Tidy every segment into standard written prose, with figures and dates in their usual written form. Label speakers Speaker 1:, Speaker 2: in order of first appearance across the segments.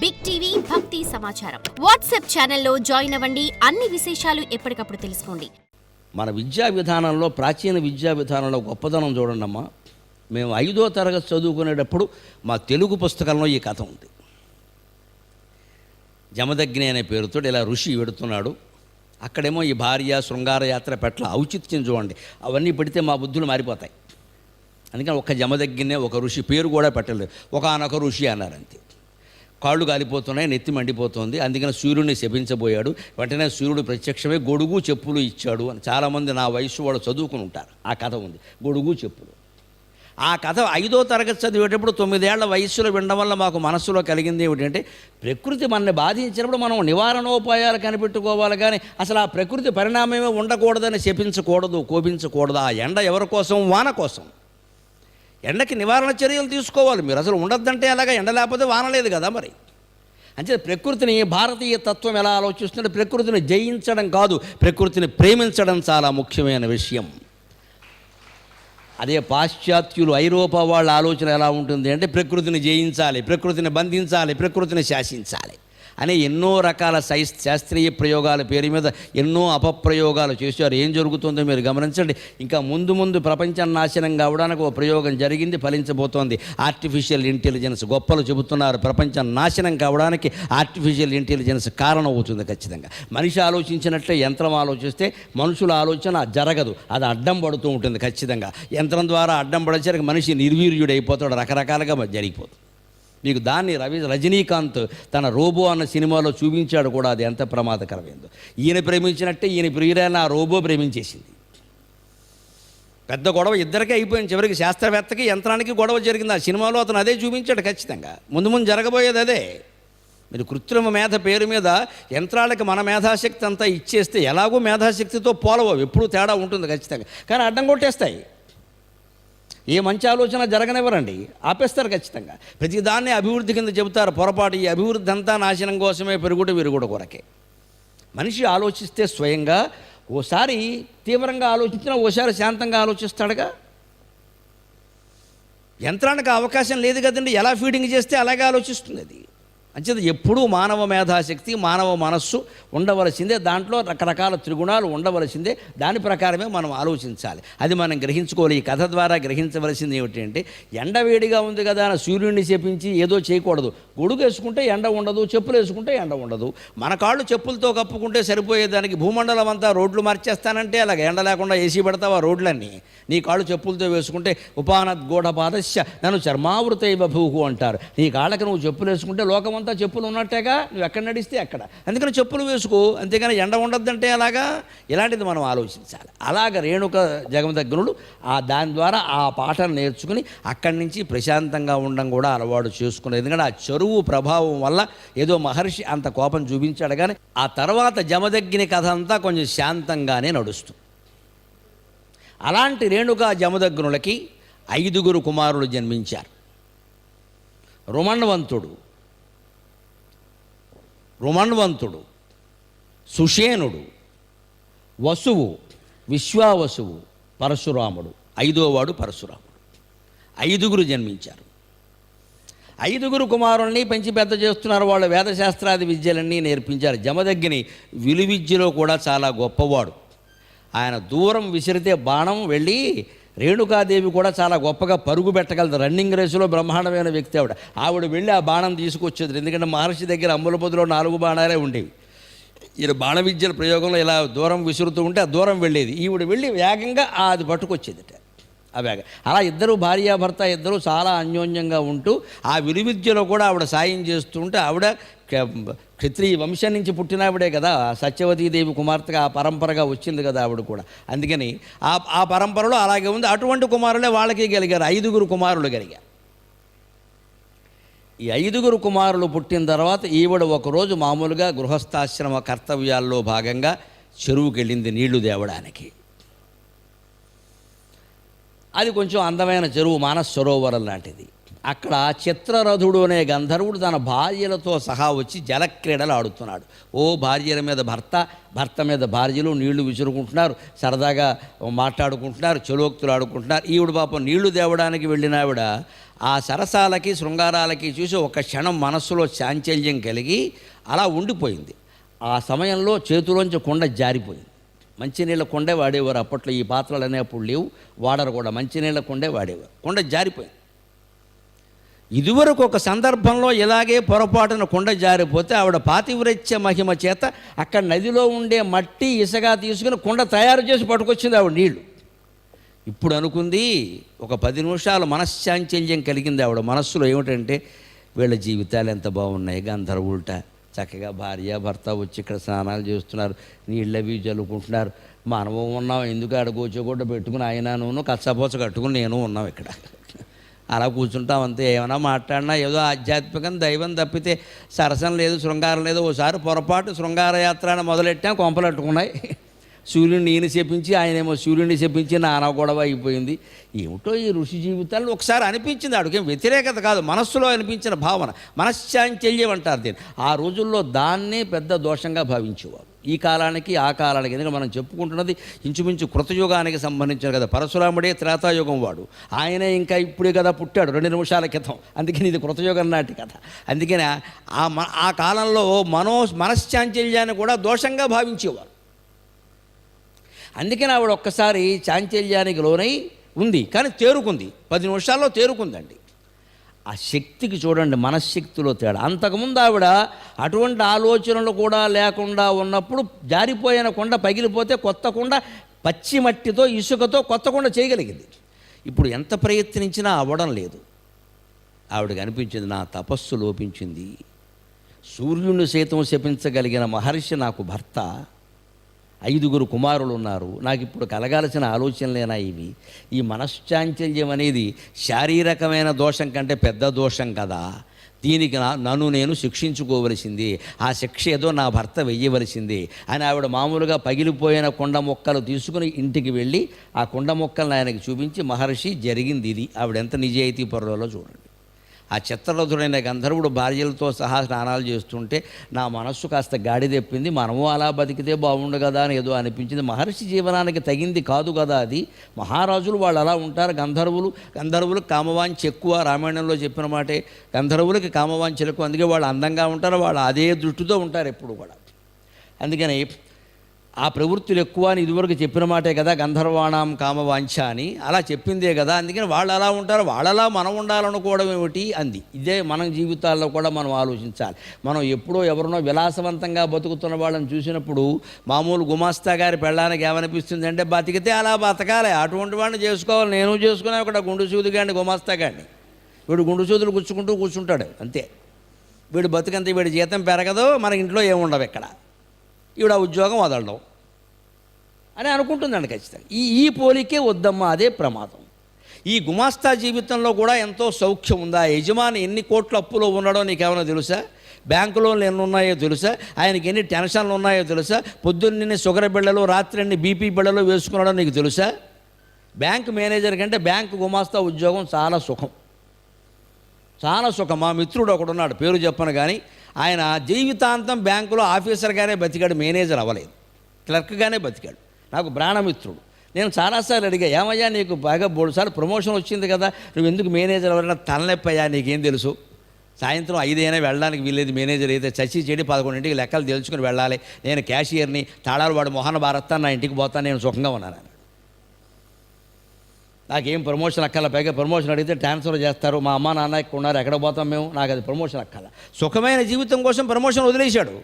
Speaker 1: Big TV భక్తి సమాచారం WhatsApp ఛానల్లో జాయిన్ అవ్వండి. అన్ని విశేషాలు ఎప్పటికప్పుడు తెలుసుకోండి.
Speaker 2: మన విద్యా విధానంలో, ప్రాచీన విద్యా విధానంలో గొప్పదనం చూడండమ్మా. మేము 5వ తరగతి చదువుకునేటప్పుడు మా తెలుగు పుస్తకంలో ఈ కథ ఉంది. జమదగ్ని అనే పేరుతో ఇలా ఋషి వెడుతున్నాడు. అక్కడేమో ఈ భార్య శృంగార యాత్ర పట్ల ఔచిత్యం చూడండి. అవన్నీ పెడితే మా బుద్ధులు మారిపోతాయి. అందుకని ఒక జమదగ్గినే ఒక ఋషి పేరు కూడా పెట్టలేదు, ఒకానొక ఋషి అన్నారంతే. కాళ్ళు కాలిపోతున్నాయి, నెత్తి మండిపోతుంది. అందుకని సూర్యుడిని శపించబోయాడు. వెంటనే సూర్యుడు ప్రత్యక్షమే గొడుగు చెప్పులు ఇచ్చాడు అని చాలామంది నా వయసు వాళ్ళు చదువుకుని ఉంటారు. ఆ కథ ఉంది, గొడుగు చెప్పులు. ఆ కథ 5వ తరగతి చదివేటప్పుడు 9 ఏళ్ల వయస్సులో వినడం వల్ల మాకు మనస్సులో కలిగింది ఏమిటంటే, ప్రకృతి మనల్ని బాధించినప్పుడు మనం నివారణోపాయాలు కనిపెట్టుకోవాలి, కానీ అసలు ఆ ప్రకృతి పరిణామమే ఉండకూడదని శపించకూడదు, కోపించకూడదు. ఆ ఎండ ఎవరి కోసం? వాన కోసం. ఎండకి నివారణ చర్యలు తీసుకోవాలి. మీరు అసలు ఉండద్దంటే అలాగా, ఎండ లేకపోతే వాన లేదు కదా మరి. అంటే ప్రకృతిని, భారతీయ తత్వం ఎలా ఆలోచిస్తుంటే ప్రకృతిని జయించడం కాదు, ప్రకృతిని ప్రేమించడం చాలా ముఖ్యమైన విషయం. అదే పాశ్చాత్యులు, ఐరోపా వాళ్ళ ఆలోచన ఎలా ఉంటుంది అంటే ప్రకృతిని జయించాలి, ప్రకృతిని బంధించాలి, ప్రకృతిని శాసించాలి అనే ఎన్నో రకాల శాస్త్రీయ ప్రయోగాల పేరు మీద ఎన్నో అపప్రయోగాలు చేశారు. ఏం జరుగుతుందో మీరు గమనించండి. ఇంకా ముందు ముందు ప్రపంచం నాశనం కావడానికి ఒక ప్రయోగం జరిగింది, ఫలించబోతోంది. Artificial intelligence. గొప్పలు చెబుతున్నారు, ప్రపంచం నాశనం కావడానికి ఆర్టిఫిషియల్ ఇంటెలిజెన్స్ కారణం అవుతుంది ఖచ్చితంగా. మనిషి ఆలోచించినట్లే యంత్రం ఆలోచిస్తే మనుషుల ఆలోచన జరగదు, అది అడ్డం పడుతూ ఉంటుంది ఖచ్చితంగా. యంత్రం ద్వారా అడ్డం పడేసరికి మనిషి నిర్వీర్యుడైపోతాడు, రకరకాలుగా జరిగిపోతుంది. మీకు దాన్ని రజనీకాంత్ తన రోబో అన్న సినిమాలో చూపించాడు కూడా, అది ఎంత ప్రమాదకరమైందో. ఈయన ప్రేమించినట్టే ఈయన ప్రియురైన ఆ రోబో ప్రేమించేసింది. పెద్ద గొడవ ఇద్దరికే అయిపోయింది. చివరికి శాస్త్రవేత్తకి యంత్రానికి గొడవ జరిగింది. ఆ సినిమాలో అతను అదే చూపించాడు ఖచ్చితంగా. ముందు ముందు జరగబోయేది అదే. మీరు కృత్రిమ మేధ పేరు మీద యంత్రాలకి మన మేధాశక్తి అంతా ఇచ్చేస్తే ఎలాగో మేధాశక్తితో పోలవు, ఎప్పుడూ తేడా ఉంటుంది ఖచ్చితంగా. కానీ అడ్డం కొట్టేస్తాయి. ఏ మంచి ఆలోచన జరగనివ్వరండి, ఆపేస్తారు ఖచ్చితంగా. ప్రతిదాన్ని అభివృద్ధి కింద చెబుతారు. పొరపాటు. ఈ అభివృద్ధి అంతా నాశనం కోసమే, పెరుగుట విరుగుట కొరకే. మనిషి ఆలోచిస్తే స్వయంగా ఓసారి తీవ్రంగా ఆలోచించినా ఓసారి శాంతంగా ఆలోచిస్తాడుగా. యంత్రానికి అవకాశం లేదు కదండి, ఎలా ఫీడింగ్ చేస్తే అలాగే ఆలోచిస్తుంది అది. అంచేది ఎప్పుడూ మానవ మేధాశక్తి, మానవ మనస్సు ఉండవలసిందే. దాంట్లో రకరకాల త్రిగుణాలు ఉండవలసిందే. దాని ప్రకారమే మనం ఆలోచించాలి. అది మనం గ్రహించుకోవాలి. ఈ కథ ద్వారా గ్రహించవలసింది ఏమిటంటే, ఎండ వేడిగా ఉంది కదా అని సూర్యుడిని చెప్పించి ఏదో చేయకూడదు. గొడుగు వేసుకుంటే ఎండ ఉండదు, చెప్పులు వేసుకుంటే ఎండ ఉండదు. మన కాళ్ళు చెప్పులతో కప్పుకుంటే సరిపోయేదానికి భూమండలం అంతా రోడ్లు మార్చేస్తానంటే అలాగే ఎండ లేకుండా ఏసీ పెడతావా రోడ్లన్నీ? నీ కాళ్ళు చెప్పులతో వేసుకుంటే ఉపానద్ గూఢపాదశ్య నన్ను చర్మావృతైవ భూహు అంటారు. నీ కాళ్ళకి నువ్వు చెప్పులు వేసుకుంటే లోకమంతా చెప్పులు ఉన్నట్టేగా, నువ్వు ఎక్కడ నడిస్తే అక్కడ. అందుకని చెప్పులు వేసుకో, అంతేగాని ఎండ ఉండద్దంటే అలాగా. ఇలాంటిది మనం ఆలోచించాలి. అలాగ రేణుక జమదగ్నుడు దాని ద్వారా ఆ పాఠం నేర్చుకుని అక్కడి నుంచి ప్రశాంతంగా ఉండడం కూడా అలవాటు చేసుకునేది. ఎందుకంటే ఆ చెరువు ప్రభావం వల్ల ఏదో మహర్షి అంత కోపం చూపించాడు, కానీ ఆ తర్వాత జమదగ్ని కథ అంతా కొంచెం శాంతంగానే నడుస్తుంది. అలాంటి రేణుకా జమదగ్నులకి 5 కుమారులు జన్మించారు. రుమణ్వంతుడు, సుషేనుడు, వసువు, విశ్వావసువు, పరశురాముడు. 5వ వాడు పరశురాముడు. 5 జన్మించారు. 5 కుమారుల్ని పెంచి పెద్ద చేస్తున్నారు. వాళ్ళు వేదశాస్త్రాది విద్యలన్నీ నేర్పించారు. జమదగ్ని విలువిద్యలో కూడా చాలా గొప్పవాడు. ఆయన దూరం విసిరితే బాణం వెళ్ళి, రేణుకాదేవి కూడా చాలా గొప్పగా పరుగు పెట్టగలదు. రన్నింగ్ రేసులో బ్రహ్మాండమైన వ్యక్తి ఆవిడ వెళ్ళి ఆ బాణం తీసుకొచ్చేది. ఎందుకంటే మహర్షి దగ్గర అమ్ములపొదిలో 4 బాణాలే ఉండేవి. ఈయన బాణ విద్యల ప్రయోగంలో ఇలా దూరం విసురుతూ ఉంటే ఆ దూరం వెళ్ళేది. ఈవిడ వెళ్ళి వేగంగా అది పట్టుకొచ్చేదిట. ఆ వేగం. అలా ఇద్దరు భార్యాభర్త ఇద్దరు చాలా అన్యోన్యంగా ఉంటూ ఆ విలువిద్యలో కూడా ఆవిడ సాయం చేస్తూ ఉంటే, ఆవిడ క్షత్రియ వంశం నుంచి పుట్టినావిడే కదా, సత్యవతీదేవి కుమార్తెగా ఆ పరంపరగా వచ్చింది కదా ఆవిడ కూడా. అందుకని ఆ పరంపరలో అలాగే ఉంది. అటువంటి కుమారులే వాళ్ళకి కలిగారు. 5 కుమారులు కలిగారు. ఈ 5 కుమారులు పుట్టిన తర్వాత ఈవిడ ఒకరోజు మామూలుగా గృహస్థాశ్రమ కర్తవ్యాల్లో భాగంగా చెరువుకి వెళ్ళింది నీళ్లు తేవడానికి. అది కొంచెం అందమైన చెరువు, మానస సరోవరం లాంటిది. అక్కడ చిత్రరథుడు అనే గంధర్వుడు తన భార్యలతో సహా వచ్చి జలక్రీడలు ఆడుతున్నాడు. ఓ భార్యల మీద భర్త, భర్త మీద భార్యలు నీళ్లు విసురుకుంటున్నారు, సరదాగా మాట్లాడుకుంటున్నారు, చెలోక్తులు ఆడుకుంటున్నారు. ఈవిడ పాపం నీళ్లు తేవడానికి వెళ్ళిన ఆవిడ ఆ సరసాలకి శృంగారాలకి చూసి ఒక క్షణం మనస్సులో చాంచల్యం కలిగి అలా ఉండిపోయింది. ఆ సమయంలో చేతిలోంచి కుండ జారిపోయింది. మంచినీళ్ళ కుండే వాడేవారు అప్పట్లో, ఈ పాత్రలు అనేప్పుడు లేవు, వాడరు కూడా, మంచినీళ్ళ కుండే వాడేవారు. కుండ జారిపోయింది. ఇదివరకు ఒక సందర్భంలో ఇలాగే పొరపాటున కుండ జారిపోతే ఆవిడ పాతివ్రత్య మహిమ చేత అక్కడ నదిలో ఉండే మట్టి ఇసుక తీసుకుని కుండ తయారు చేసి పట్టుకొచ్చింది ఆవిడ నీళ్లు. ఇప్పుడు అనుకుంది, ఒక 10 నిమిషాలు మనశ్చాంచల్యం కలిగింది ఆవిడ మనస్సులో. ఏమిటంటే, వీళ్ళ జీవితాలు ఎంత బాగున్నాయి, గంధర్వుల్ట, చక్కగా భార్య భర్త వచ్చి ఇక్కడ స్నానాలు చేస్తున్నారు, నీళ్ళవి జల్లుకుంటున్నారు, మనము ఉన్నాం ఎందుకు ఆడ కూర్చోకుండా పెట్టుకుని ఆయనను కచ్చపోచ కట్టుకుని నేను ఉన్నాం ఇక్కడ, అలా కూర్చుంటాం అంతే. ఏమైనా మాట్లాడినా ఏదో ఆధ్యాత్మికం దైవం తప్పితే సరసం లేదు, శృంగారం లేదు. ఓసారి పొరపాటు శృంగారయాత్ర అని మొదలెట్టాం, కొంపలట్టుకున్నాయి. సూర్యుడిని ఈయన చెప్పించి ఆయనేమో సూర్యుడిని చెప్పించి నానా గొడవ అయిపోయింది. ఏమిటో ఈ ఋషి జీవితాల్లో ఒకసారి అనిపించింది, ఆవిడకేం వ్యతిరేకత కాదు, మనస్సులో అనిపించిన భావన, మనశ్చాంచల్యం అంటారు దీన్ని. ఆ రోజుల్లో దాన్నే పెద్ద దోషంగా భావించేవారు. ఈ కాలానికి ఆ కాలానికి, ఎందుకంటే మనం చెప్పుకుంటున్నది ఇంచుమించు కృతయుగానికి సంబంధించిన కదా. పరశురాముడే త్రేతాయుగం వాడు, ఆయనే ఇంకా ఇప్పుడే కదా పుట్టాడు 2 నిమిషాల క్రితం, అందుకని ఇది కృతయుగం నాటి కథ. అందుకని ఆ కాలంలో మనశ్చాంచల్యాన్ని కూడా దోషంగా భావించేవారు. అందుకని ఆవిడ ఒక్కసారి చాంచల్యానికి లోనై ఉంది, కానీ తేరుకుంది, 10 నిమిషాల్లో తేరుకుందండి. ఆ శక్తికి చూడండి, మనశ్శక్తిలో తేడా. అంతకుముందు ఆవిడ అటువంటి ఆలోచనలు కూడా లేకుండా ఉన్నప్పుడు జారిపోయిన కొండ పగిలిపోతే కొత్త కొండ పచ్చి మట్టితో ఇసుకతో కొత్త కొండ చేయగలిగింది. ఇప్పుడు ఎంత ప్రయత్నించినా అవ్వడం లేదు. ఆవిడకి అనిపించింది, నా తపస్సు లోపించింది, సూర్యుని సైతం శపించగలిగిన మహర్షి నాకు భర్త, 5 కుమారులు ఉన్నారు, నాకు ఇప్పుడు కలగాల్సిన ఆలోచనలేనా ఇవి? ఈ మనశ్చాంచల్యం అనేది శారీరకమైన దోషం కంటే పెద్ద దోషం కదా, దీనికి నన్ను నేను శిక్షించుకోవలసింది, ఆ శిక్ష ఏదో నా భర్త వెయ్యవలసింది అని ఆవిడ మామూలుగా పగిలిపోయిన కొండ మొక్కలు తీసుకుని ఇంటికి వెళ్ళి ఆ కొండ మొక్కలను ఆయనకి చూపించి, మహర్షి జరిగింది ఇది. ఆవిడ ఎంత నిజాయితీ పరులలో చూడండి. ఆ చిత్రరథుడైన గంధర్వుడు భార్యలతో సహా స్నానాలు చేస్తుంటే నా మనస్సు కాస్త గాడి తెప్పింది, మనము అలా బతికితే బాగుండు కదా అని ఏదో అనిపించింది. మహర్షి జీవనానికి తగింది కాదు కదా అది. మహారాజులు వాళ్ళు అలా ఉంటారు. గంధర్వులకు కామవాంఛ ఎక్కువ, రామాయణంలో చెప్పిన మాటే, గంధర్వులకి కామవాంఛ ఎక్కువ, అందుకే వాళ్ళు అందంగా ఉంటారు, వాళ్ళు అదే దృష్టితో ఉంటారు ఎప్పుడు కూడా. అందుకని ఆ ప్రవృత్తులు ఎక్కువ అని ఇదివరకు చెప్పిన మాటే కదా, గంధర్వాణం కామవాంఛ అని అలా చెప్పిందే కదా. అందుకని వాళ్ళు అలా ఉంటారు, వాళ్ళలా మనం ఉండాలనుకోవడం ఏమిటి అంది. ఇదే మన జీవితాల్లో కూడా మనం ఆలోచించాలి. మనం ఎప్పుడో ఎవరినో విలాసవంతంగా బతుకుతున్న వాళ్ళని చూసినప్పుడు మామూలు గుమాస్తా గారి పెళ్ళానికి ఏమనిపిస్తుంది అంటే, బతికితే అలా బతకాలి, అటువంటి వాడిని చేసుకోవాలి. నేను చేసుకునే ఒక గుండు సూది గాడిని, గుమాస్తా గాడిని, వీడు గుండు సూదులు గుచ్చుకుంటూ కూర్చుంటాడు అంతే. వీడు బతుకంతే, వీడి జీతం పెరగదు, మన ఇంట్లో ఏముండవు ఇక్కడ, ఈవిడ ఉద్యోగం వదలడం అని అనుకుంటుందండి ఖచ్చితంగా. ఈ పోలికే వద్దమ్మా, అదే ప్రమాదం. ఈ గుమాస్తా జీవితంలో కూడా ఎంతో సౌఖ్యం ఉందా? యజమాని ఎన్ని కోట్ల అప్పులో ఉన్నాడో నీకేమైనా తెలుసా? బ్యాంకు లోన్లు ఎన్ని ఉన్నాయో తెలుసా? ఆయనకి ఎన్ని టెన్షన్లు ఉన్నాయో తెలుసా? పొద్దున్నే షుగర్ బిళ్ళలు, రాత్రి అన్ని బీపీ బిళ్ళలు వేసుకున్నాడో నీకు తెలుసా? బ్యాంక్ మేనేజర్ కంటే బ్యాంకు గుమాస్తా ఉద్యోగం చాలా సుఖం, చాలా సుఖం. మా మిత్రుడు ఒకడున్నాడు, పేరు చెప్పను కానీ, ఆయన జీవితాంతం బ్యాంకులో ఆఫీసర్గానే బతికాడు, మేనేజర్ అవ్వలేదు, క్లర్క్గానే బతికాడు. నాకు ప్రాణమిత్రుడు. నేను చాలాసార్లు అడిగా, ఏమయ్యా నీకు బాగా 3 సార్లు ప్రమోషన్ వచ్చింది కదా, నువ్వు ఎందుకు మేనేజర్ ఎవరైనా? తలనొప్పయ్యా, నీకేం తెలుసు, సాయంత్రం 5 అయినా వెళ్ళడానికి వీల్లేదు, మేనేజర్ అయితే చచ్చి చెడి 11ంటికి లెక్కలు తెలుసుకుని వెళ్ళాలి, నేను క్యాషియర్ని, తాళాలు వాడు మొహన భారత్తాను, నా ఇంటికి పోతాను, నేను సుఖంగా ఉన్నాను. నాకేం ప్రమోషన్ అక్కల, పైగా ప్రమోషన్ అడిగితే ట్రాన్స్ఫర్ చేస్తారు, మా అమ్మ నాన్న ఇక్కడ ఉన్నారు, ఎక్కడ పోతాం మేము, నాకు అది ప్రమోషన్ అక్కల. సుఖమైన జీవితం కోసం ప్రమోషన్ వదిలేశాడు.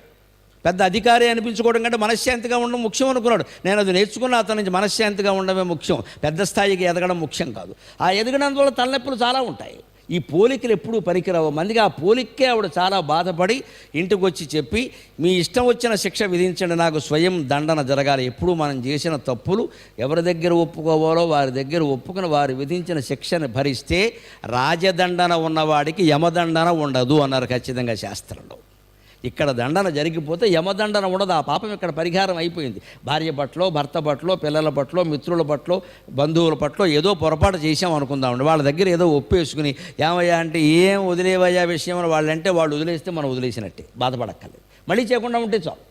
Speaker 2: పెద్ద అధికారి అనిపించుకోవడం కంటే మనశ్శాంతిగా ఉండడం ముఖ్యం అనుకున్నాడు. నేను అది నేర్చుకున్న అతని నుంచి మనశ్శాంతిగా ఉండడమే ముఖ్యం, పెద్ద స్థాయికి ఎదగడం ముఖ్యం కాదు. ఆ ఎదగడం వల్ల తలనొప్పులు చాలా ఉంటాయి. ఈ పోలికలు ఎప్పుడూ పనికిరావు. మందికి ఆ పోలికే ఆవిడ చాలా బాధపడి ఇంటికి వచ్చి చెప్పి, మీ ఇష్టం వచ్చిన శిక్ష విధించండి, నాకు స్వయం దండన జరగాలి. ఎప్పుడు మనం చేసిన తప్పులు ఎవరి దగ్గర ఒప్పుకోవాలో వారి దగ్గర ఒప్పుకుని వారు విధించిన శిక్షను భరిస్తే రాజదండన ఉన్నవాడికి యమదండన ఉండదు అన్నారు ఖచ్చితంగా శాస్త్రంలో. ఇక్కడ దండన జరిగిపోతే యమదండన ఉండదు, ఆ పాపం ఇక్కడ పరిహారం అయిపోయింది. భార్య పట్లో, భర్త పట్లో, పిల్లల పట్లో, మిత్రుల పట్లో, బంధువుల పట్లో ఏదో పొరపాటు చేసాం అనుకుందామండి, వాళ్ళ దగ్గర ఏదో ఒప్పేసుకుని ఏమయ్యా అంటే ఏం వదిలేవయ్యా విషయం అని వాళ్ళంటే వాళ్ళు వదిలేస్తే మనం వదిలేసినట్టే, బాధపడక్కర్లేదు, మళ్ళీ చేయకుండా ఉంటే చాలు.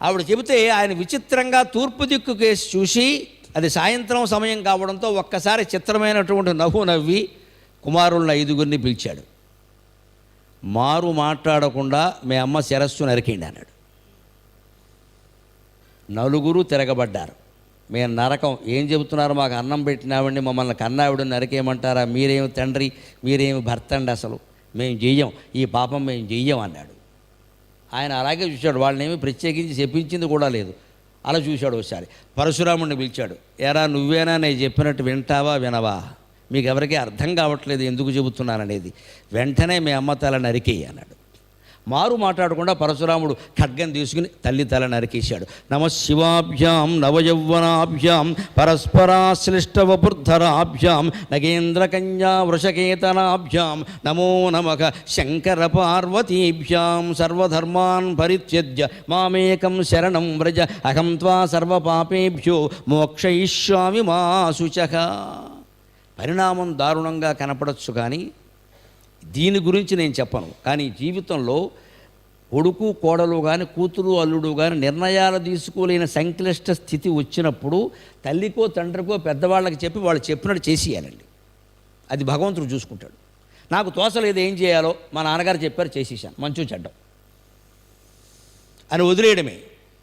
Speaker 2: ఆవిడ చెబితే ఆయన విచిత్రంగా తూర్పు దిక్కు కేసి చూసి, అది సాయంత్రం సమయం కావడంతో ఒక్కసారి చిత్రమైనటువంటి నవ్వు నవ్వి కుమారులను 5గురిని పిలిచాడు. మారు మాట్లాడకుండా మీ అమ్మ శిరస్సు నరికేయండి అన్నాడు. 4 తిరగబడ్డారు. మేము నరకం, ఏం చెబుతున్నారు, మాకు అన్నం పెట్టినావండి, మమ్మల్ని కన్నావిడ నరికేయమంటారా, మీరేమి తండ్రి, మీరేమి భర్త అండి, అసలు మేము చెయ్యం, ఈ పాపం మేము చెయ్యం అన్నాడు. ఆయన అలాగే చూశాడు, వాళ్ళనేమి ప్రత్యేకించి చెప్పించింది కూడా లేదు. అలా చూశాడు. ఒకసారి పరశురాముడిని పిలిచాడు. ఎరా నువ్వేనా నేను చెప్పినట్టు వింటావా వినవా, మీకు ఎవరికీ అర్థం కావట్లేదు ఎందుకు చెబుతున్నాననేది, వెంటనే మీ అమ్మ తల నరికేయి అన్నాడు. మారు మాట్లాడకుండా పరశురాముడు ఖడ్గం తీసుకుని తల్లి తల నరికేశాడు. నమశివాభ్యాం నవయౌవనాభ్యాం పరస్పరాశ్లిష్టవపుర్ధరాభ్యాం నగేంద్రకన్యా వృషకేతనాభ్యాం నమో నమః శంకర పార్వతీభ్యాం సర్వధర్మాన్ పరిత్యజ్య మామేకం శరణం వ్రజ అహం త్వా సర్వపాపేభ్యో మోక్షయిష్యామి మా శుచః. పరిణామం దారుణంగా కనపడచ్చు, కానీ దీని గురించి నేను చెప్పను. కానీ జీవితంలో కొడుకు కోడలు కానీ కూతురు అల్లుడు కానీ నిర్ణయాలు తీసుకోలేని సంక్లిష్ట స్థితి వచ్చినప్పుడు తల్లికో తండ్రికో పెద్దవాళ్ళకి చెప్పి వాళ్ళు చెప్పినట్టు చేసేయాలండి. అది భగవంతుడు చూసుకుంటాడు. నాకు తోసలేదు ఏం చేయాలో, మా నాన్నగారు చెప్పారు చేసేసాను, మంచు చెడ్డం అని వదిలేయడమే.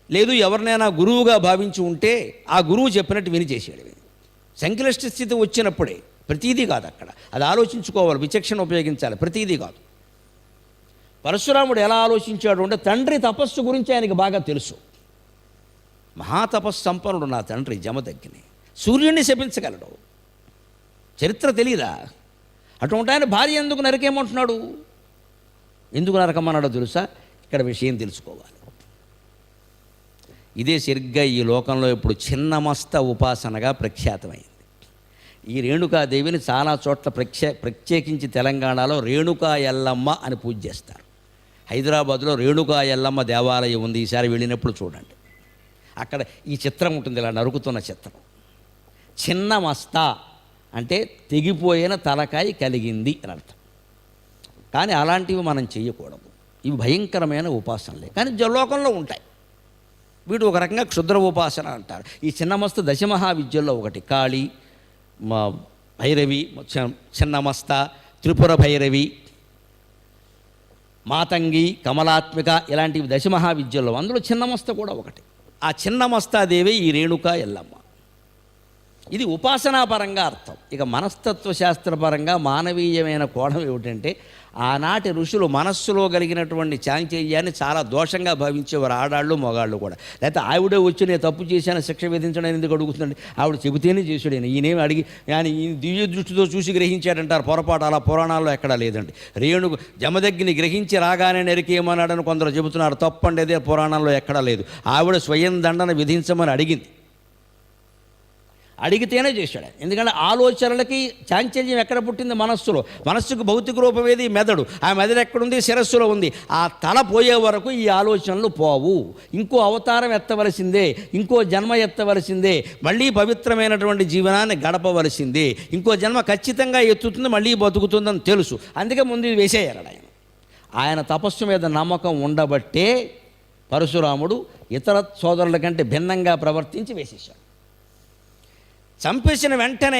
Speaker 2: లేదు ఎవరినైనా గురువుగా భావించి ఉంటే ఆ గురువు చెప్పినట్టు విని చేసేయడమే. సంక్లిష్ట స్థితి వచ్చినప్పుడే, ప్రతీదీ కాదు అక్కడ, అది ఆలోచించుకోవాలి, విచక్షణ ఉపయోగించాలి, ప్రతీదీ కాదు. పరశురాముడు ఎలా ఆలోచించాడు అంటే తండ్రి తపస్సు గురించి ఆయనకి బాగా తెలుసు. మహాతపస్సు సంపన్నుడు నా తండ్రి జమదగ్ని, సూర్యుడిని శపించగలడు, చరిత్ర తెలీదా? అటువంటి ఆయన భార్య ఎందుకు నరకేమంటున్నాడు, ఎందుకు నరకమన్నాడో తెలుసా? ఇక్కడ విషయం తెలుసుకోవాలి. ఇదే సరిగ్గా ఈ లోకంలో ఇప్పుడు చిన్నమస్త ఉపాసనగా ప్రఖ్యాతమైంది. ఈ రేణుకాదేవిని చాలా చోట్ల ప్రత్యేకించి తెలంగాణలో రేణుకా ఎల్లమ్మ అని పూజ చేస్తారు. హైదరాబాద్లో రేణుకా ఎల్లమ్మ దేవాలయం ఉంది, ఈసారి వెళ్ళినప్పుడు చూడండి. అక్కడ ఈ చిత్రం ఉంటుంది, ఇలా నరుకుతున్న చిత్రం. చిన్నమస్త అంటే తెగిపోయిన తలకాయ కలిగింది అని అర్థం. కానీ అలాంటివి మనం చేయకూడదు, ఇవి భయంకరమైన ఉపాసనలే, కానీ లోకంలో ఉంటాయి. వీటి ఒక రకంగా క్షుద్ర ఉపాసన అంటారు. ఈ చిన్నమస్త దశమహావిద్యల్లో ఒకటి. కాళీ, భైరవి, చిన్నమస్త, త్రిపుర భైరవి, మాతంగి, కమలాత్మిక, ఇలాంటివి దశమహావిద్యల్లో, అందులో చిన్నమస్త కూడా ఒకటి. ఆ చిన్నమస్తాదేవి ఈ రేణుకా ఎల్లమ్మ. ఇది ఉపాసనాపరంగా అర్థం. ఇక మనస్తత్వశాస్త్రపరంగా మానవీయమైన కోణం ఏమిటంటే ఆనాటి ఋషులు మనస్సులో కలిగినటువంటి చాంచల్యాన్ని చాలా దోషంగా భావించేవారు, ఆడాళ్ళు మొగాళ్ళు కూడా. లేకపోతే ఆవిడే వచ్చి నేను తప్పు చేశాను శిక్ష విధించడం ఎందుకు అడుగుతుందండి, ఆవిడ చెబితేనే చేసాడు, ఈయనేమి అడిగి ఆయన ఈ దివ్య దృష్టితో చూసి గ్రహించాడంటారు, పొరపాటు. అలా పురాణాల్లో ఎక్కడా లేదండి. రేణుకు జమదగ్ని గ్రహించి రాగానే నరికేయమన్నాడని కొందరు చెబుతున్నారు, తప్పండి, అదే పురాణంలో ఎక్కడా లేదు. ఆవిడ స్వయం దండన విధించమని అడిగింది, అడిగితేనే చేశాడు. ఎందుకంటే ఆలోచనలకి చాంచల్యం ఎక్కడ పుట్టింది? మనస్సులో. మనస్సుకు భౌతిక రూపం ఏది? మెదడు. ఆ మెదడు ఎక్కడుంది? శిరస్సులో ఉంది. ఆ తల పోయే వరకు ఈ ఆలోచనలు పోవు. ఇంకో అవతారం ఎత్తవలసిందే, ఇంకో జన్మ ఎత్తవలసిందే, మళ్ళీ పవిత్రమైనటువంటి జీవనాన్ని గడపవలసిందే, ఇంకో జన్మ ఖచ్చితంగా ఎత్తుతుంది, మళ్ళీ బతుకుతుందని తెలుసు. అందుకే ముందు వేసేయారు ఆయన. ఆయన తపస్సు మీద నమ్మకం ఉండబట్టే పరశురాముడు ఇతర సోదరుల కంటే భిన్నంగా ప్రవర్తించి వేసేశాడు. చంపేసిన వెంటనే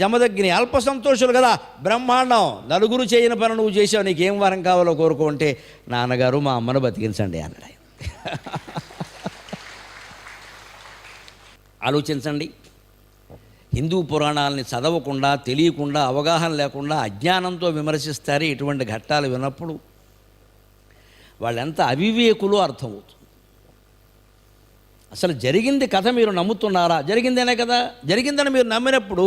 Speaker 2: జమదగ్ని అల్ప సంతోషులు కదా, బ్రహ్మాండం, నలుగురు చేయని పని నువ్వు చేసావు, నీకేం వరం కావాలో కోరుకుంటే, నాన్నగారు మా అమ్మను బతికించండి అన్నాడు ఆయన. ఆలోచించండి, హిందూ పురాణాలని చదవకుండా, తెలియకుండా, అవగాహన లేకుండా అజ్ఞానంతో విమర్శిస్తారు. ఇటువంటి ఘట్టాలు విన్నప్పుడు వాళ్ళెంత అవివేకులో అర్థమవుతుంది. అసలు జరిగింది కథ మీరు నమ్ముతున్నారా? జరిగిందేనే కదా. జరిగిందని మీరు నమ్మినప్పుడు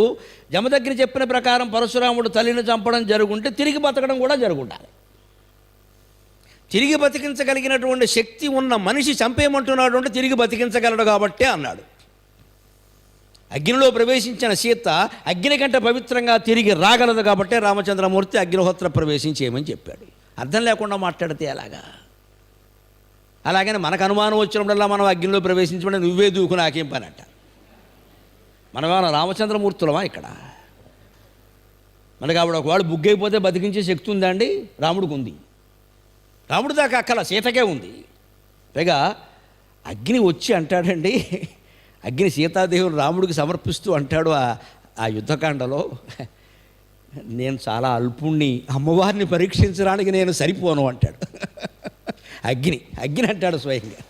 Speaker 2: జమదగ్ని చెప్పిన ప్రకారం పరశురాముడు తల్లిని చంపడం జరుగుంటే తిరిగి బతకడం కూడా జరుగుండాలి. తిరిగి బతికించగలిగినటువంటి శక్తి ఉన్న మనిషి చంపేయమంటున్నాడు అంటే తిరిగి బతికించగలడు కాబట్టే అన్నాడు. అగ్నిలో ప్రవేశించిన సీత అగ్ని కంటే పవిత్రంగా తిరిగి రాగలదు కాబట్టే రామచంద్రమూర్తి అగ్నిహోత్ర ప్రవేశించేయమని చెప్పాడు. అర్థం లేకుండా మాట్లాడితే ఎలాగా? అలాగని మనకు అనుమానం వచ్చినప్పుడల్లా మనం అగ్నిలో ప్రవేశించమంటే నువ్వే దూకు నాకేం పని అంట. మనమేమన్నా రామచంద్రమూర్తులమా ఇక్కడ? మనకి ఆవిడ ఒకవాడు బుగ్గైపోతే బతికించే శక్తి ఉందా అండి? రాముడికి ఉంది. రాముడి దాకా అక్కల సీతకే ఉంది. పైగా అగ్ని వచ్చి అంటాడండి, అగ్ని సీతాదేవుని రాముడికి సమర్పిస్తూ అంటాడు ఆ యుద్ధకాండలో, నేను చాలా అల్పుణ్ణి, అమ్మవారిని పరీక్షించడానికి నేను సరిపోను అంటాడు. అగ్ని అంటాడు స్వయంగా.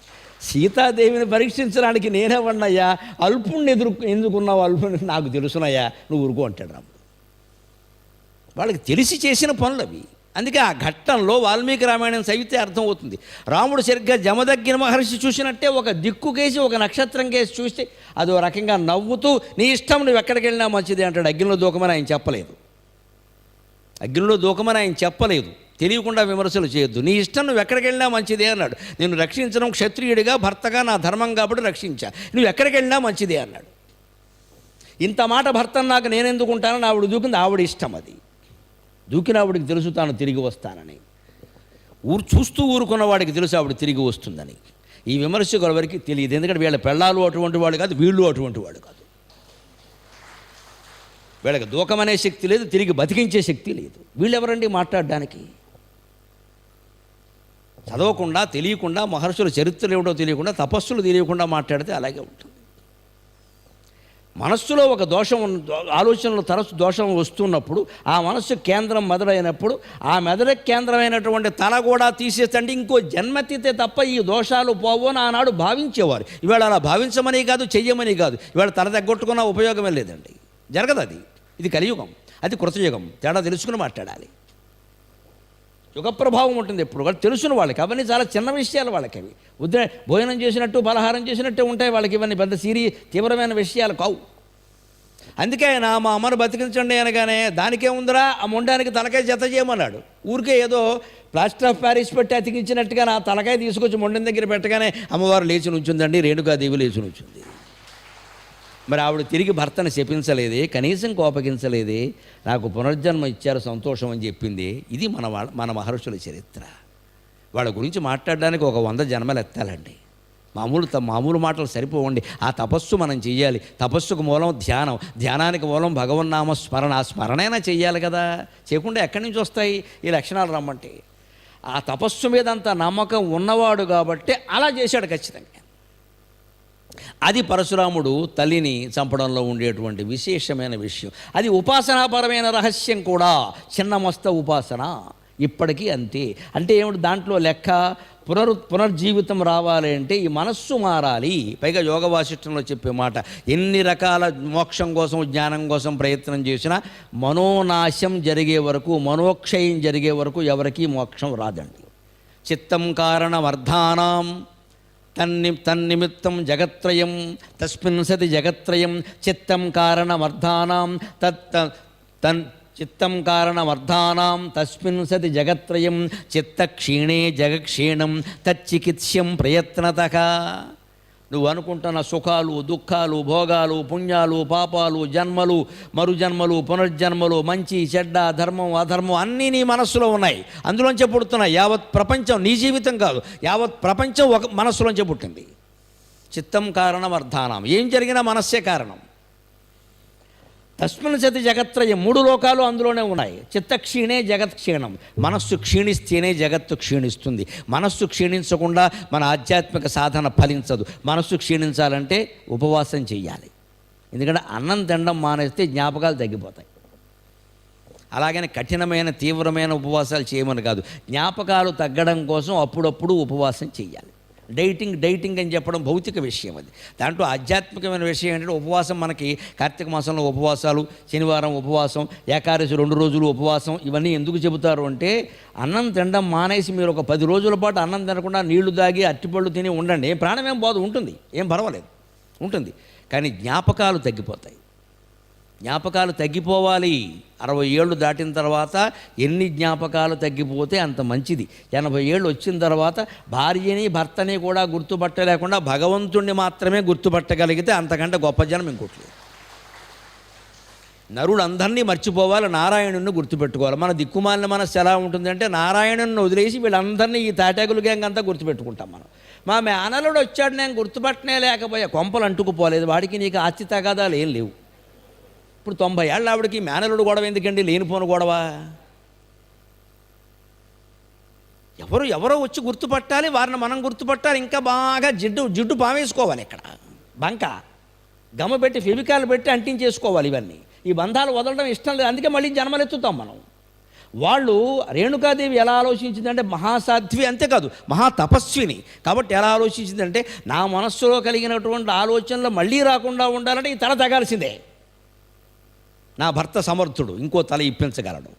Speaker 2: సీతాదేవిని పరీక్షించడానికి నేనేవన్నయ్యా, అల్పుణ్ణి ఎందుకున్నావు, అల్పుణ్ణి నాకు తెలుసునయ్యా, నువ్వు ఊరుకో అంటాడు రాముడు. వాళ్ళకి తెలిసి చేసిన పనులు అవి. అందుకే ఆ ఘట్టంలో వాల్మీకి రామాయణం చదివితే అర్థమవుతుంది. రాముడు సరిగ్గా జమదగ్గిన మహర్షి చూసినట్టే ఒక దిక్కుకేసి ఒక నక్షత్రం కేసి చూస్తే అదో రకంగా నవ్వుతూ నీ ఇష్టం, నువ్వు ఎక్కడికి వెళ్ళినా మంచిది అంటాడు. అగ్నిలో దూకమని ఆయన చెప్పలేదు. అగ్నిలో దూకమని ఆయన చెప్పలేదు. తెలియకుండా విమర్శలు చేయొద్దు, నీ ఇష్టం, నువ్వు ఎక్కడికి వెళ్ళినా మంచిదే అన్నాడు. నేను రక్షించడం క్షత్రియుడిగా భర్తగా నా ధర్మం కాబట్టి రక్షించా, నువ్వు ఎక్కడికి వెళ్ళినా మంచిదే అన్నాడు. ఇంత మాట భర్తను నాకు నేనెందుకుంటానని ఆవిడ దూకింది. ఆవిడ ఇష్టం అది. దూకిన ఆవిడికి తెలుసు తాను తిరిగి వస్తానని. చూస్తూ ఊరుకున్న వాడికి తెలుసు ఆవిడ తిరిగి వస్తుందని. ఈ విమర్శకుల వరకు తెలియదు. ఎందుకంటే వీళ్ళ పెళ్ళాలు అటువంటి వాడు కాదు, వీళ్ళు అటువంటి వాడు కాదు. వీళ్ళకి దూకమనే శక్తి లేదు, తిరిగి బతికించే శక్తి లేదు. వీళ్ళెవరండి మాట్లాడడానికి? చదవకుండా, తెలియకుండా, మహర్షుల చరిత్రలు ఏమిటో తెలియకుండా, తపస్సులు తెలియకుండా మాట్లాడితే అలాగే ఉంటుంది. మనస్సులో ఒక దోషం, ఆలోచనలో తరచు దోషం వస్తున్నప్పుడు, ఆ మనస్సు కేంద్రం మెదడైనప్పుడు, ఆ మెదడుకి కేంద్రమైనటువంటి తల కూడా తీసేస్తంటే ఇంకో జన్మెత్తితే తప్ప ఈ దోషాలు పోవో అని ఆనాడు భావించేవారు. ఇవాళ అలా భావించమని కాదు, చెయ్యమని కాదు. ఇవాళ తల తగ్గొట్టుకున్న ఉపయోగమే లేదండి, జరగదు అది. ఇది కలియుగం, అది కృతయుగం. తేడా తెలుసుకుని మాట్లాడాలి. యుగ ప్రభావం ఉంటుంది ఎప్పుడు. వాళ్ళు తెలుసున్న వాళ్ళకి అవన్నీ చాలా చిన్న విషయాలు. వాళ్ళకి అవి భోజనం చేసినట్టు, పలహారం చేసినట్టు ఉంటాయి. వాళ్ళకి ఇవన్నీ పెద్ద తీవ్రమైన విషయాలు కావు. అందుకే ఆయన మా అమ్మను బతికించండి అనగానే దానికేముందిరా, ఆ మొండానికి తలకాయ జత చేయమన్నాడు. ఊరికే ఏదో ప్లాస్టర్ ఆఫ్ ప్యారిస్ పెట్టి అతికించినట్టుగా నా తలకాయ తీసుకొచ్చి మొండెం దగ్గర పెట్టగానే అమ్మవారు లేచి నుంచుందండి, రేణుకాదేవి లేచి నుంచుంది. మరి ఆవిడ తిరిగి భర్తను శపించలేదే, కనీసం కోపగించలేదే, నాకు పునర్జన్మ ఇచ్చారు, సంతోషం అని చెప్పింది. ఇది మన మహర్షుల చరిత్ర. వాళ్ళ గురించి మాట్లాడడానికి ఒక 100 జన్మలు ఎత్తాలండి. మామూలు మాటలు సరిపోవండి. ఆ తపస్సు మనం చెయ్యాలి. తపస్సుకు మూలం ధ్యానం, ధ్యానానికి మూలం భగవన్నామ స్మరణ. ఆ స్మరణైనా చెయ్యాలి కదా. చేయకుండా ఎక్కడి నుంచి వస్తాయి ఈ లక్షణాలు రమ్మంటే? ఆ తపస్సు మీద అంత నమ్మకం ఉన్నవాడు కాబట్టి అలా చేశాడు ఖచ్చితంగా. అది పరశురాముడు తల్లిని చంపడంలో ఉండేటువంటి విశేషమైన విషయం. అది ఉపాసనాపరమైన రహస్యం కూడా. చిన్న మస్త ఉపాసన ఇప్పటికీ అంతే. అంటే ఏమిటి దాంట్లో లెక్క? పునర్జీవితం రావాలి అంటే ఈ మనస్సు మారాలి. పైగా యోగ వాసిష్టంలో చెప్పే మాట, ఎన్ని రకాల మోక్షం కోసం, జ్ఞానం కోసం ప్రయత్నం చేసినా మనోనాశం జరిగే వరకు, మనోక్షయం జరిగే వరకు ఎవరికీ మోక్షం రాదండి. చిత్తం కారణమర్థానాం తన్నిమిత్తం జగత్రయం తస్మిన్ సతి జగత్రయం చిత్తం కారణమర్థానాం చిత్తం కారణమర్థానాం తస్మిన్ సతి జగత్రయం చిత్తక్షీణే జగక్షీణం తచ్చికిత్స్యం ప్రయత్నతః. నువ్వు అనుకుంటున్న సుఖాలు, దుఃఖాలు, భోగాలు, పుణ్యాలు, పాపాలు, జన్మలు, మరుజన్మలు, పునర్జన్మలు, మంచి చెడ్డ, ధర్మం, అధర్మం అన్నీ నీ మనస్సులో ఉన్నాయి. అందులోంచే పుడుతున్నాయి. యావత్ ప్రపంచం, నీ జీవితం కాదు, యావత్ ప్రపంచం ఒక మనస్సులోంచే పుట్టింది. చిత్తం కారణం అర్థానం. ఏం జరిగినా మనస్సే కారణం. తస్మిన్ సతి జగత్రయం. 3 లోకాలు అందులోనే ఉన్నాయి. చిత్తక్షీణే జగత్ క్షీణం. మనస్సు క్షీణిస్తేనే జగత్తు క్షీణిస్తుంది. మనస్సు క్షీణించకుండా మన ఆధ్యాత్మిక సాధన ఫలించదు. మనస్సు క్షీణించాలంటే ఉపవాసం చెయ్యాలి. ఎందుకంటే అన్నం తినడం మానేస్తే జ్ఞాపకాలు తగ్గిపోతాయి. అలాగని కఠినమైన తీవ్రమైన ఉపవాసాలు చేయమని కాదు, జ్ఞాపకాలు తగ్గడం కోసం అప్పుడప్పుడు ఉపవాసం చెయ్యాలి. డైటింగ్ అని చెప్పడం భౌతిక విషయం. అది దాంట్లో ఆధ్యాత్మికమైన విషయం ఏంటంటే ఉపవాసం. మనకి కార్తీక మాసంలో ఉపవాసాలు, శనివారం ఉపవాసం, ఏకాదశి 2 రోజులు ఉపవాసం, ఇవన్నీ ఎందుకు చెబుతారు అంటే అన్నం తినడం మానేసి మీరు ఒక 10 రోజుల పాటు అన్నం తినకుండా నీళ్లు తాగి అరటిపళ్ళు తిని ఉండండి. ప్రాణం ఏం బాధ ఉంటుంది, ఏం పర్వాలేదు ఉంటుంది. కానీ జ్ఞాపకాలు తగ్గిపోతాయి. జ్ఞాపకాలు తగ్గిపోవాలి. 60 ఏళ్ళు దాటిన తర్వాత ఎన్ని జ్ఞాపకాలు తగ్గిపోతే అంత మంచిది. 80 ఏళ్ళు వచ్చిన తర్వాత భార్యని, భర్తని కూడా గుర్తుపట్టలేకుండా భగవంతుణ్ణి మాత్రమే గుర్తుపట్టగలిగితే అంతకంటే గొప్ప జనం ఇంకోట్లేదు. నరుడు అందరినీ మర్చిపోవాలి, నారాయణుని గుర్తుపెట్టుకోవాలి. మన దిక్కుమాలిన మనస్సు ఎలా ఉంటుందంటే నారాయణుని వదిలేసి వీళ్ళందరినీ, ఈ తాటాకులు గ్యాంగ్ అంతా గుర్తుపెట్టుకుంటాం మనం. మా మేనలుడు వచ్చాడు, నేను గుర్తుపట్టనే లేకపోయా. కొంపలు అంటుకుపోలేదు వాడికి. నీకు ఆస్తి తగాదాలు ఏం లేవు. ఇప్పుడు 90 ఏళ్ళ ఆవిడకి మేనలుడు గొడవ ఎందుకండి? లేనిపోను గొడవ. ఎవరో వచ్చి గుర్తుపట్టాలి, వారిని మనం గుర్తుపట్టాలి. ఇంకా బాగా జిడ్డు పావేసుకోవాలి. ఇక్కడ బంక గమ పెట్టి, ఫెవికాల్ పెట్టి అంటించేసుకోవాలి. ఇవన్నీ ఈ బంధాలు వదలడం ఇష్టం లేదు, అందుకే మళ్ళీ జన్మలెత్తుతాం మనం. వాళ్ళు రేణుకాదేవి ఎలా ఆలోచించిందంటే మహాసాధ్వి, అంతేకాదు మహా తపస్విని. కాబట్టి ఎలా ఆలోచించిందంటే నా మనస్సులో కలిగినటువంటి ఆలోచనలు మళ్ళీ రాకుండా ఉండాలంటే ఈ తల తగాల్సిందే. నా భర్త సమర్థుడు, ఇంకో తల ఇప్పించగలడు,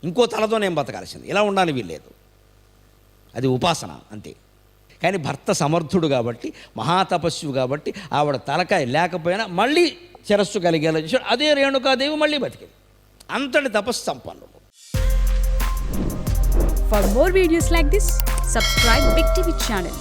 Speaker 2: ఇంకో తలతో నేను బతకాల్సింది, ఇలా ఉండాలని వీల్లేదు. అది ఉపాసన అంతే. కానీ భర్త సమర్థుడు కాబట్టి, మహాతపస్వి కాబట్టి ఆవిడ తలకాయ లేకపోయినా మళ్ళీ శిరస్సు కలిగేలా చేశాడు. అదే రేణుకాదేవి మళ్ళీ బతికింది. అంతటి తపస్సు సంపన్నుడు.
Speaker 3: For more videos like this, subscribe Big TV channel.